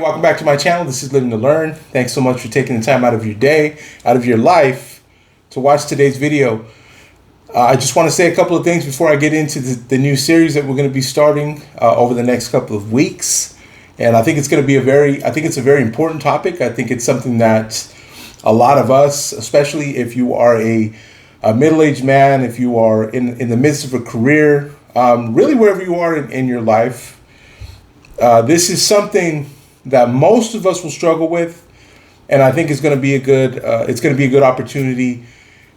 Welcome back to my channel. This is Living to Learn. Thanks so much for taking the time out of your day, out of your life to watch today's video. I just want to say a couple of things before I get into the new series that we're going to be starting over the next couple of weeks. And I think it's going to be a very important topic. I think it's something that a lot of us, especially if you are a middle-aged man, if you are in the midst of a career, really wherever you are in your life, this is something that most of us will struggle with, and I think it's going to be a good opportunity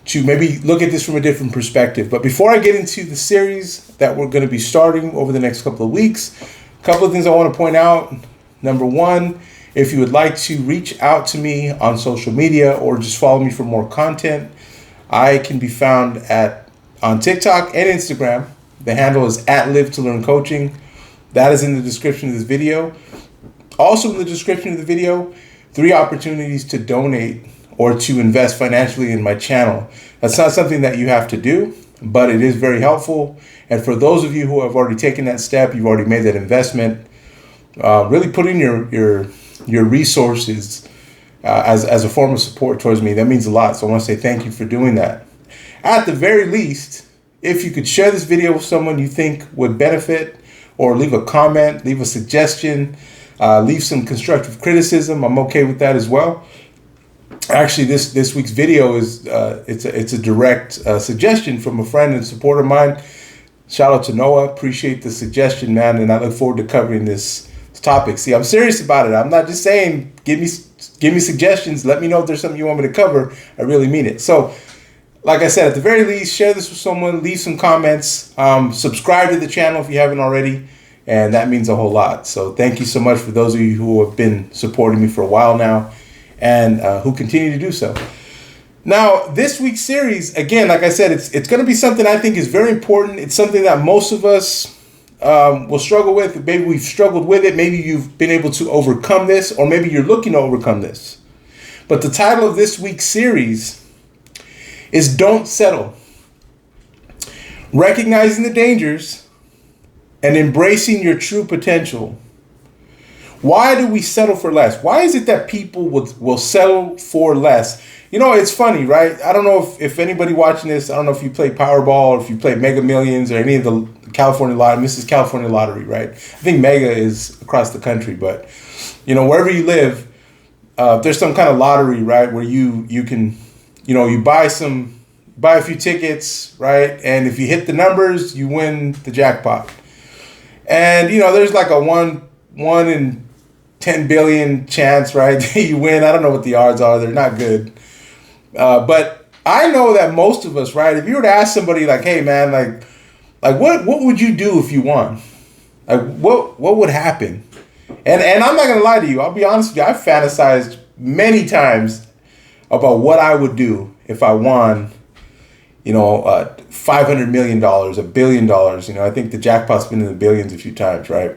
to maybe look at this from a different perspective. But before I get into the series that we're going to be starting over the next couple of weeks, a couple of things I want to point out. Number one, if you would like to reach out to me on social media or just follow me for more content, I can be found on TikTok and Instagram. The handle is @LiveToLearnCoaching. That is in the description of this video. Also in the description of the video, 3 opportunities to donate or to invest financially in my channel. That's not something that you have to do, but it is very helpful. And for those of you who have already taken that step, you've already made that investment, really put in your resources as a form of support towards me. That means a lot. So I want to say thank you for doing that. At the very least, if you could share this video with someone you think would benefit, or leave a comment, leave a suggestion, leave some constructive criticism, I'm okay with that as well. Actually, this week's video is it's a direct suggestion from a friend and supporter of mine. Shout out to Noah. Appreciate the suggestion, man, and I look forward to covering this topic. See, I'm serious about it. I'm not just saying give me suggestions. Let me know if there's something you want me to cover. I really mean it. So, like I said, at the very least, share this with someone, leave some comments, subscribe to the channel if you haven't already, and that means a whole lot. So thank you so much for those of you who have been supporting me for a while now and who continue to do so. Now, this week's series, again, like I said, it's going to be something I think is very important. It's something that most of us will struggle with. Maybe we've struggled with it. Maybe you've been able to overcome this, or maybe you're looking to overcome this. But the title of this week's series is Don't Settle. Recognizing the dangers and embracing your true potential. Why do we settle for less? Why is it that people will settle for less? You know, it's funny, right? I don't know if anybody watching this, I don't know if you play Powerball or if you play Mega Millions or any of the California Lottery. This is California Lottery, right? I think Mega is across the country, but you know, wherever you live, there's some kind of lottery, right? Where you can, you know, you buy a few tickets, right? And if you hit the numbers, you win the jackpot. And, you know, there's like a 1 in 10 billion chance, right? that you win. I don't know what the odds are. They're not good. But I know that most of us, right? If you were to ask somebody like, hey man, like what would you do if you won? Like what would happen? And I'm not going to lie to you. I'll be honest with you. I've fantasized many times about what I would do if I won, you know, $500 million, $1 billion. You know, I think the jackpot's been in the billions a few times, right?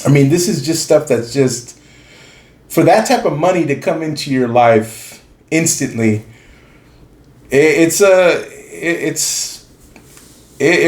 I mean, this is just stuff that's just, for that type of money to come into your life instantly, it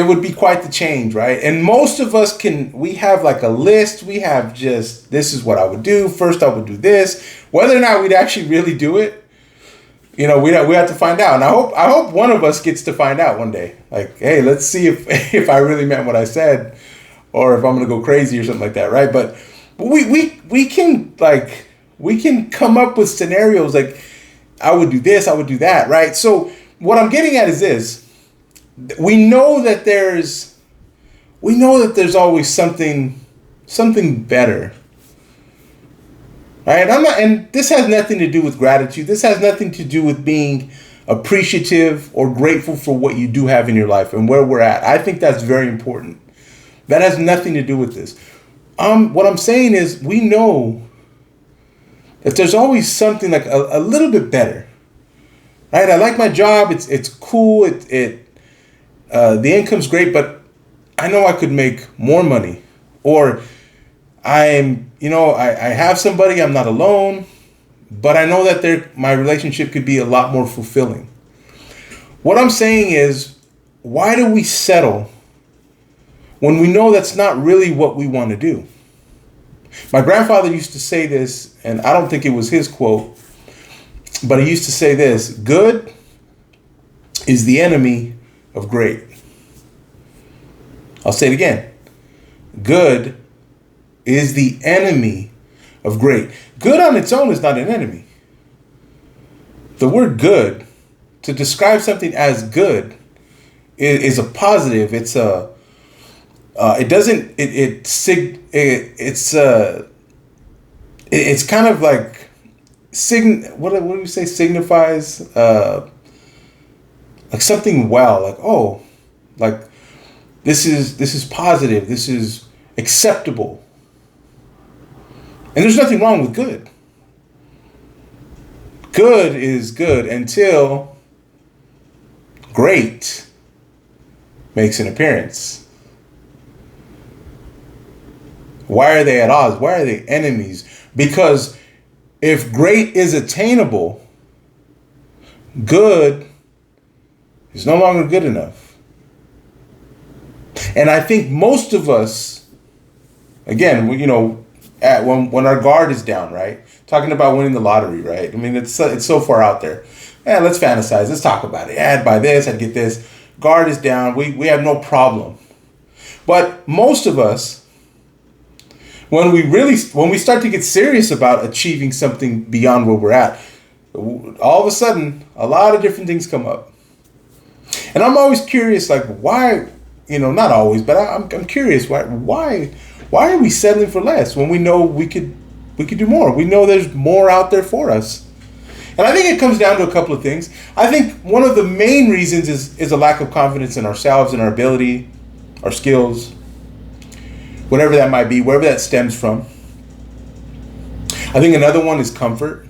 would be quite the change, right? And most of us we have like a list. We have just, this is what I would do. First, I would do this. Whether or not we'd actually really do it, you know, we have to find out. And I hope one of us gets to find out one day. Like, hey, let's see if I really meant what I said, or if I'm gonna go crazy or something like that, right? But we can come up with scenarios like, I would do this, I would do that, right? So what I'm getting at is this: we know that there's always something better. Right? And this has nothing to do with gratitude. This has nothing to do with being appreciative or grateful for what you do have in your life and where we're at. I think that's very important. That has nothing to do with this. What I'm saying is, we know that there's always something like a little bit better. Right? I like my job. It's cool. The income's great, but I know I could make more money. Or I have somebody, I'm not alone, but I know that my relationship could be a lot more fulfilling. What I'm saying is, why do we settle when we know that's not really what we want to do? My grandfather used to say this, and I don't think it was his quote, but he used to say this: good is the enemy of great. I'll say it again. Good is the enemy of great. Good on its own is not an enemy. The word good, to describe something as good, is a positive. It's a it's kind of like what do you say, signifies like something well, like, oh, like this is positive, this is acceptable. And there's nothing wrong with good. Good is good until great makes an appearance. Why are they at odds? Why are they enemies? Because if great is attainable, good is no longer good enough. And I think most of us, again, when our guard is down, right? Talking about winning the lottery, right? I mean, it's so far out there. Yeah, let's fantasize. Let's talk about it. Yeah, I'd buy this. I'd get this. Guard is down. We have no problem. But most of us, when we start to get serious about achieving something beyond where we're at, all of a sudden, a lot of different things come up. And I'm always curious, like, why, not always, but I'm curious, why are we settling for less when we know we could do more? We know there's more out there for us. And I think it comes down to a couple of things. I think one of the main reasons is a lack of confidence in ourselves and our ability, our skills, whatever that might be, wherever that stems from. I think another one is comfort,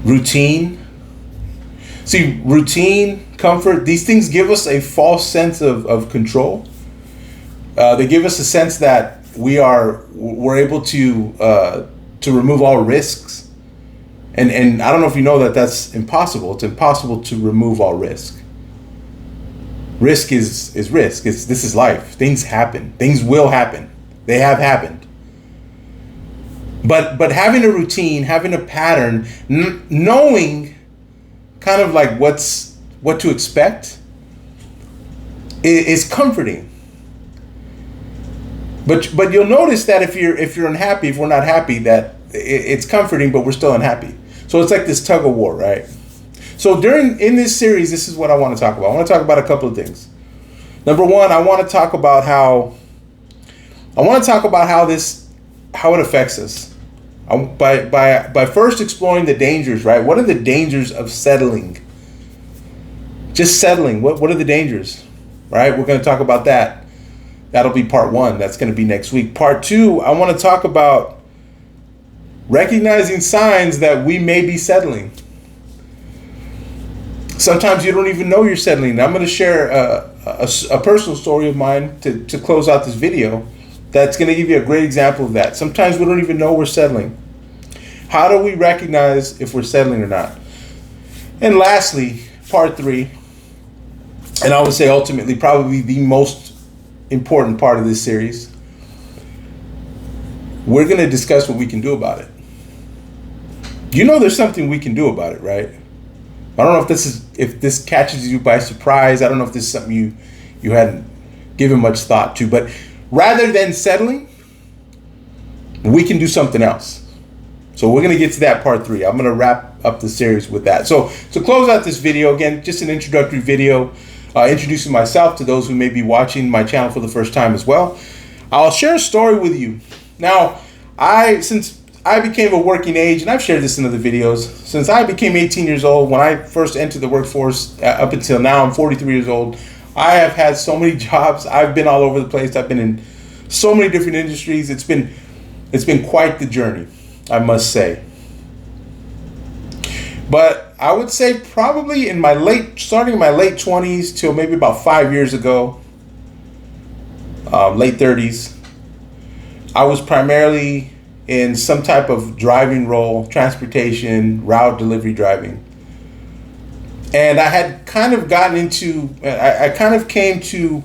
routine. See, routine, comfort, these things give us a false sense of control. They give us a sense that we're able to remove all risks. And I don't know if you know that that's impossible. It's impossible to remove all risk. Risk is risk. This is life. Things happen. Things will happen. They have happened. But having a routine, having a pattern, knowing kind of like what to expect is comforting. But you'll notice that if you're unhappy, if we're not happy, that it's comforting, but we're still unhappy. So it's like this tug of war, right? So in this series, this is what I want to talk about. I want to talk about a couple of things. Number one, I want to talk about how it affects us. By first exploring the dangers, right? What are the dangers of settling? Just settling. What are the dangers? Right? We're going to talk about that. That'll be part one. That's going to be next week. Part two, I want to talk about recognizing signs that we may be settling. Sometimes you don't even know you're settling. I'm going to share a personal story of mine to close out this video that's going to give you a great example of that. Sometimes we don't even know we're settling. How do we recognize if we're settling or not? And lastly, part three, and I would say ultimately probably the most important part of this series, we're going to discuss what we can do about it. There's something we can do about it, right? I don't know if this catches you by surprise. I don't know if this is something you hadn't given much thought to, but rather than settling, we can do something else. So we're going to get to that part three. I'm going to wrap up the series with that. So to close out this video, again, just an introductory video, introducing myself to those who may be watching my channel for the first time as well. I'll share a story with you. Now, since I became a working age, and I've shared this in other videos, since I became 18 years old, when I first entered the workforce, up until now, I'm 43 years old, I have had so many jobs. I've been all over the place. I've been in so many different industries. It's been quite the journey, I must say. But I would say probably starting in my late 20s till maybe about 5 years ago, late 30s, I was primarily in some type of driving role, transportation, route delivery driving. And I had kind of gotten into, I kind of came to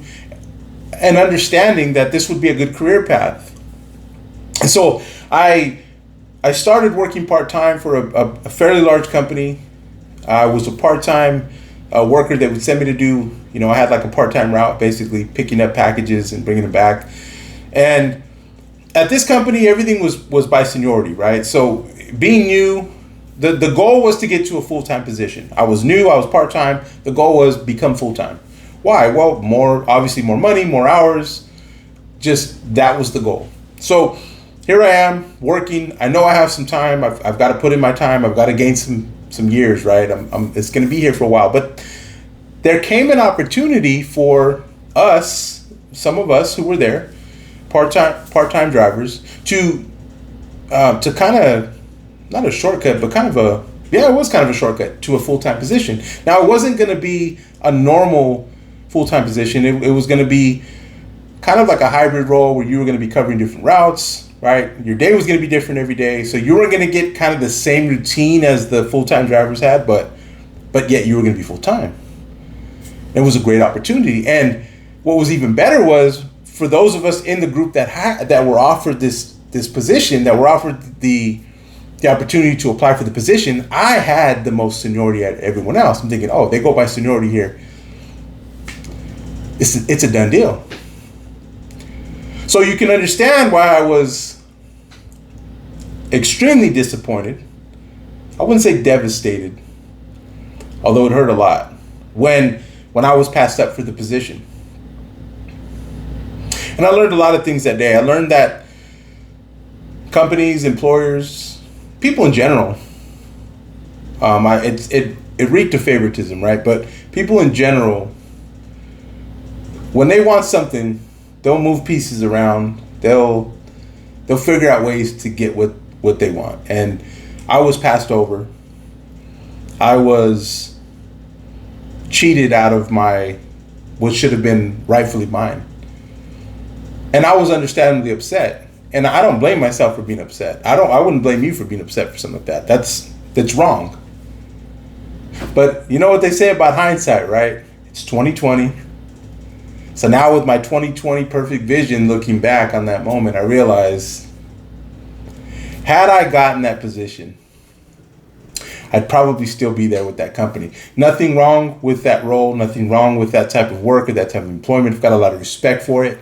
and understanding that this would be a good career path. And so I started working part-time for a fairly large company. I was a part-time worker that would send me to do, I had like a part-time route, basically picking up packages and bringing them back. And at this company, everything was by seniority, right? So being new, the goal was to get to a full-time position. I was new, I was part-time. The goal was become full-time. Why? Well, obviously more money, more hours. Just that was the goal. So here I am working. I know I have some time. I've got to put in my time. I've got to gain some years, right? It's going to be here for a while. But there came an opportunity for us, some of us who were there, part-time drivers, to kind of, not a shortcut, but it was kind of a shortcut to a full-time position. Now, it wasn't going to be a normal full-time position. It was going to be kind of like a hybrid role where you were going to be covering different routes, right? Your day was going to be different every day. So you weren't going to get kind of the same routine as the full-time drivers had, but yet you were going to be full-time. It was a great opportunity. And what was even better was for those of us in the group that were offered this position, that were offered the opportunity to apply for the position, I had the most seniority at everyone else. I'm thinking, oh, they go by seniority here. It's a done deal. So you can understand why I was extremely disappointed. I wouldn't say devastated, although it hurt a lot when I was passed up for the position. And I learned a lot of things that day. I learned that companies, employers, people in general, it reeked of favoritism, right? But people in general, when they want something, they'll move pieces around. They'll figure out ways to get what they want. And I was passed over. I was cheated out of what should have been rightfully mine. And I was understandably upset. And I don't blame myself for being upset. I wouldn't blame you for being upset for something like that. That's wrong. But you know what they say about hindsight, right? It's 2020. So now with my 2020 perfect vision, looking back on that moment, I realized, had I gotten that position, I'd probably still be there with that company. Nothing wrong with that role, nothing wrong with that type of work or that type of employment. I've got a lot of respect for it.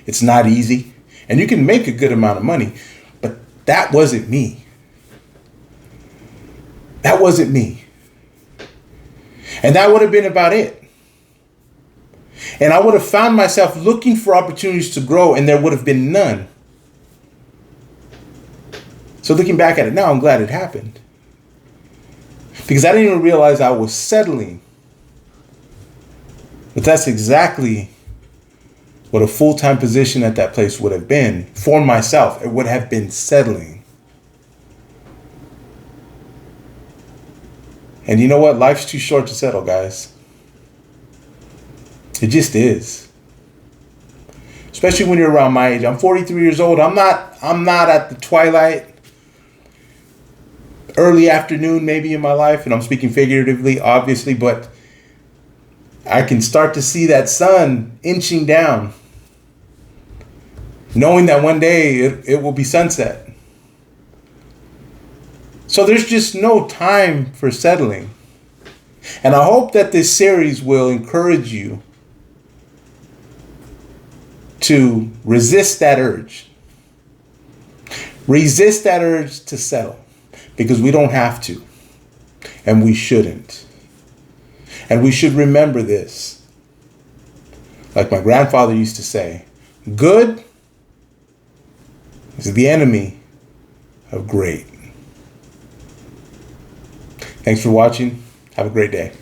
It's not easy. And you can make a good amount of money, but that wasn't me. That wasn't me. And that would have been about it. And I would have found myself looking for opportunities to grow, and there would have been none. So looking back at it now, I'm glad it happened. Because I didn't even realize I was settling. But that's exactly what a full-time position at that place would have been for myself. It would have been settling. And you know what? Life's too short to settle, guys. It just is. Especially when you're around my age. I'm 43 years old. I'm not at the twilight, early afternoon maybe in my life, and I'm speaking figuratively, obviously, but I can start to see that sun inching down, knowing that one day it will be sunset. So there's just no time for settling. And I hope that this series will encourage you to resist that urge. Resist that urge to settle, because we don't have to, and we shouldn't. And we should remember this. Like my grandfather used to say, good is the enemy of great. Thanks for watching. Have a great day.